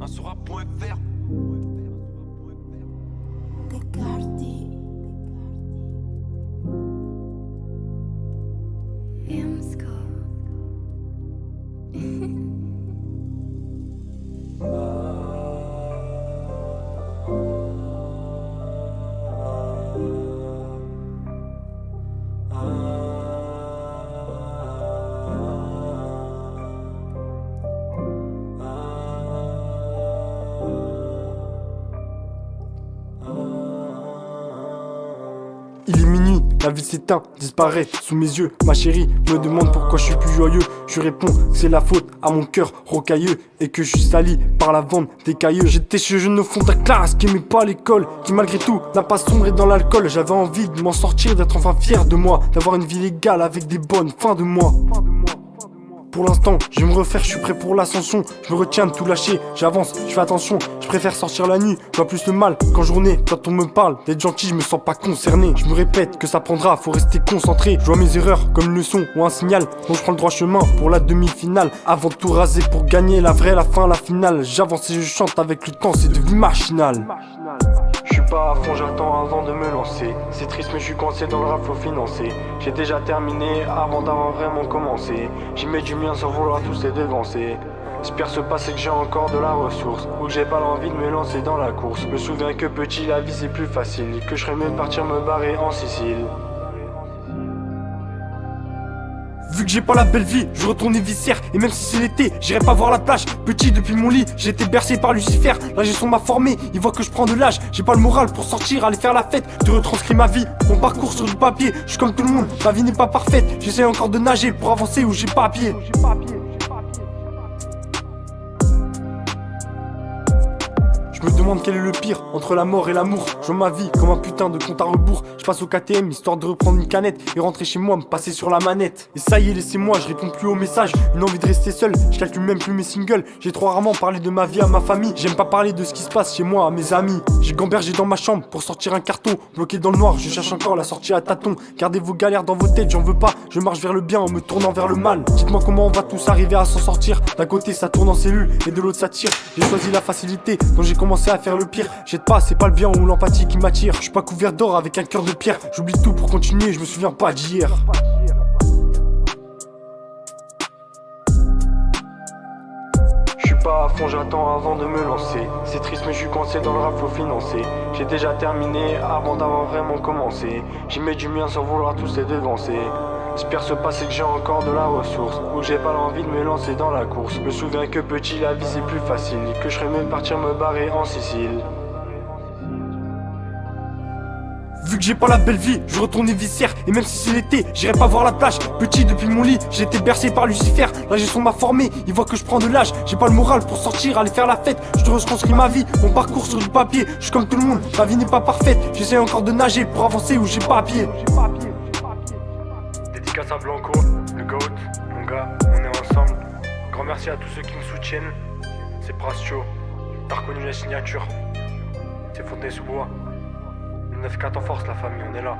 Insura.fr. Descartes. Emsko. Il est minuit, la vie s'éteint, disparaît sous mes yeux. Ma chérie me demande pourquoi je suis plus joyeux. Je réponds que c'est la faute à mon cœur rocailleux et que je suis sali par la vente des cailleux. J'étais ce jeune au fond de la classe qui aimait pas l'école, qui malgré tout n'a pas sombré dans l'alcool. J'avais envie de m'en sortir, d'être enfin fier de moi, d'avoir une vie légale avec des bonnes fins de mois. Pour l'instant, je vais me refaire, je suis prêt pour l'ascension. Je me retiens de tout lâcher, j'avance, je fais attention. Je préfère sortir la nuit, je vois plus le mal qu'en journée. Quand on me parle d'être gentil, je me sens pas concerné. Je me répète que ça prendra, faut rester concentré. Je vois mes erreurs comme une leçon ou un signal. Donc je prends le droit chemin pour la demi-finale. Avant de tout raser pour gagner la vraie, la fin, la finale. J'avance et je chante avec le temps, c'est devenu machinal. Je suis pas à fond, j'attends avant de me lancer. C'est triste mais je suis coincé dans le rap, faut financer. J'ai déjà terminé avant d'avoir vraiment commencé. J'y mets du mien sans vouloir tous les devancer. J'espère se passer que j'ai encore de la ressource, ou que j'ai pas l'envie de me lancer dans la course. Me souviens que petit la vie c'est plus facile, que je serais mieux de partir me barrer en Sicile. Vu que j'ai pas la belle vie, je retourne les viscères. Et même si c'est l'été, j'irai pas voir la plage. Petit depuis mon lit, j'ai été bercé par Lucifer. La gestion m'a formé, il voit que je prends de l'âge. J'ai pas le moral pour sortir, aller faire la fête. De retranscrire ma vie, mon parcours sur du papier. Je suis comme tout le monde, ma vie n'est pas parfaite. J'essaie encore de nager pour avancer où j'ai pas à pied. Je me demande quel est le pire entre la mort et l'amour. Je vois ma vie comme un putain de compte à rebours. Je passe au KTM histoire de reprendre une canette et rentrer chez moi, me passer sur la manette. Et ça y est, laissez-moi, je réponds plus aux messages. Une envie de rester seul, je calcule même plus mes singles. J'ai trop rarement parlé de ma vie à ma famille. J'aime pas parler de ce qui se passe chez moi à mes amis. J'ai gambergé dans ma chambre pour sortir un carton. Bloqué dans le noir, je cherche encore la sortie à tâtons. Gardez vos galères dans vos têtes, j'en veux pas. Je marche vers le bien en me tournant vers le mal. Dites-moi comment on va tous arriver à s'en sortir. D'un côté ça tourne en cellule et de l'autre ça tire. J'ai choisi la facilité, donc j'ai commencé à faire le pire. J'aide pas, c'est pas le bien ou l'empathie qui m'attire. Je suis pas couvert d'or avec un cœur de pierre. J'oublie tout pour continuer, je me souviens pas d'hier. Je suis pas à fond, j'attends avant de me lancer. C'est triste mais je suis coincé dans le rap, faut financer. J'ai déjà terminé avant d'avoir vraiment commencé. J'y mets du mien sans vouloir tous les devancer. J'espère se passer que j'ai encore de la ressource, ou que j'ai pas l'envie de me lancer dans la course. Me souviens que petit la vie c'est plus facile, que je serais mieux de partir me barrer en Sicile. Vu que j'ai pas la belle vie, je retourne les viscères. Et même si c'est l'été, j'irai pas voir la plage. Petit depuis mon lit, j'ai été bercé par Lucifer. La gestion m'a formé, il voit que je prends de l'âge. J'ai pas le moral pour sortir, aller faire la fête. Je te retranscris ma vie, mon parcours sur du papier. Je suis comme tout le monde, ma vie n'est pas parfaite. J'essaie encore de nager pour avancer où j'ai pas à pied. Dédicace à Blanco, le GOAT, mon gars, on est ensemble. Grand merci à tous ceux qui me soutiennent. C'est Brascio, t'as reconnu la signature. C'est Fontenay-sous-Bois. 9-4 en force la famille, on est là.